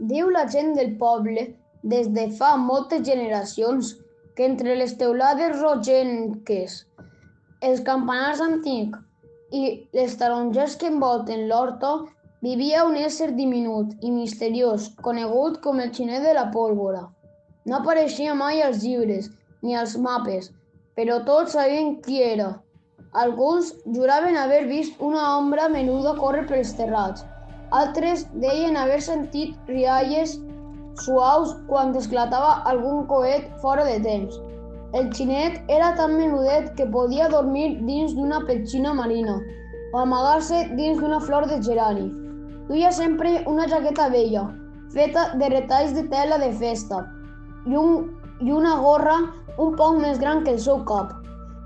Diu la gent del poble des de fa moltes generacions que entre les teulades rogenques, els campanars antics i les tarongers que envolten l'horta vivia un ésser diminut i misteriós conegut com el xinet de la pólvora. No apareixia mai als llibres ni als mapes, però tots sabien qui era. Alguns juraven haver vist una ombra menuda córrer pels terrats. Altres deien haver sentit rialles suaus quan esclatava algun coet fora de temps. El xinet era tan menudet que podia dormir dins d'una petxina marina o amagar-se dins d'una flor de gerani. Duia sempre una jaqueta vella, feta de retalls de tela de festa, i una gorra un poc més gran que el seu cap.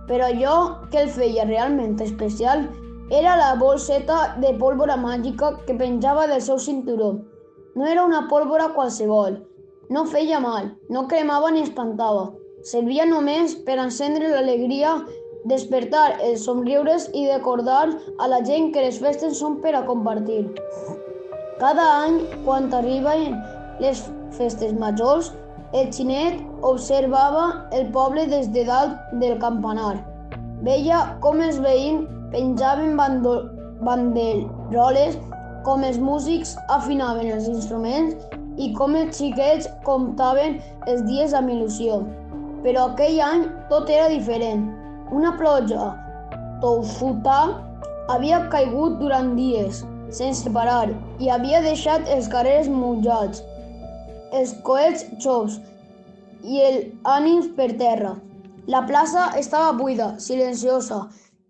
Però allò que el feia realment especial era la bolseta de pólvora màgica que penjava del seu cinturó. No era una pólvora qualsevol. No feia mal, no cremava ni espantava. Servia només per encendre l'alegria, despertar els somriures i recordar a la gent que les festes són per a compartir. Cada any, quan arribaven les festes majors, el xinet observava el poble des de dalt del campanar. Veia com els veïns penjaven banderoles, com els músics afinaven els instruments i com els xiquets comptaven els dies amb il·lusió. Però aquell any tot era diferent. Una pluja tossuda havia caigut durant dies, sense parar, i havia deixat els carrers mullats, els coets xops i els ànims per terra. La plaça estava buida, silenciosa,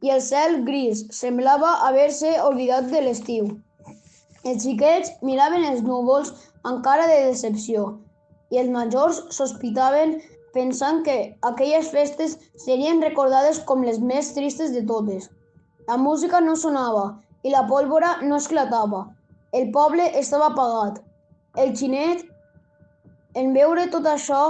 i el cel gris semblava haver-se oblidat de l'estiu. Els xiquets miraven els núvols amb cara de decepció i els majors sospitaven pensant que aquelles festes serien recordades com les més tristes de totes. La música no sonava i la pólvora no esclatava. El poble estava apagat. El xinet, en veure tot això,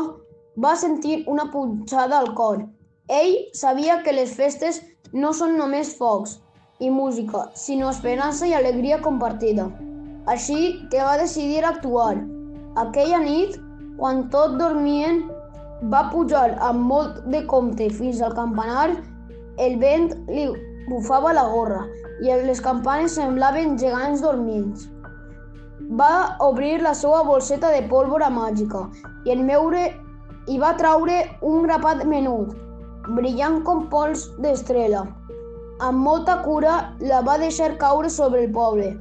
va sentir una punxada al cor. Ell sabia que les festes no són només focs i música, sinó esperança i alegria compartida. Així que va decidir actuar. Aquella nit, quan tots dormien, va pujar amb molt de compte fins al campanar. El vent li bufava la gorra i les campanes semblaven gegants dormits. Va obrir la seva bolseta de pólvora màgica i va traure un grapat menut, brillant com pols d'estrela. Amb molta cura la va deixar caure sobre el poble,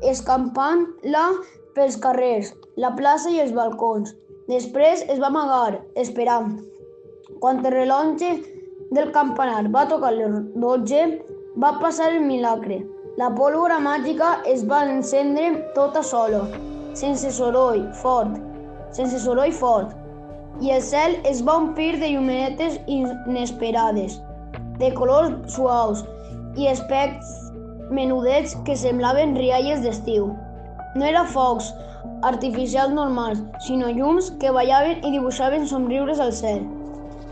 escampant-la pels carrers, la plaça i els balcons. Després es va amagar, esperant. Quan el rellotge del campanar va tocar les 12, va passar el milagre. La pólvora màgica es va encendre tota sola, sense soroll fort, i el cel es va omplir de llumenetes inesperades, de colors suaus i espects menudets que semblaven rialles d'estiu. No eren focs artificials normals, sinó llums que ballaven i dibuixaven somriures al cel.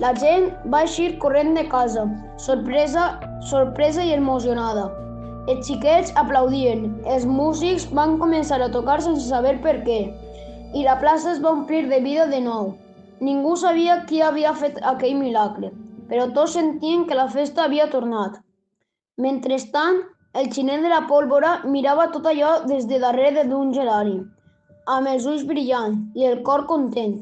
La gent va eixir corrent de casa, sorpresa i emocionada. Els xiquets aplaudien, els músics van començar a tocar sense saber per què, i la plaça es va omplir de vida de nou. Ningú sabia qui havia fet aquell milagre, però tots sentien que la festa havia tornat. Mentrestant, el xinet de la pólvora mirava tot allò des de darrere d'un gerani, amb els ulls brillants i el cor content.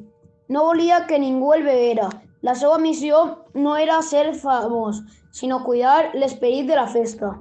No volia que ningú el veiera. La seva missió no era ser famós, sinó cuidar l'esperit de la festa.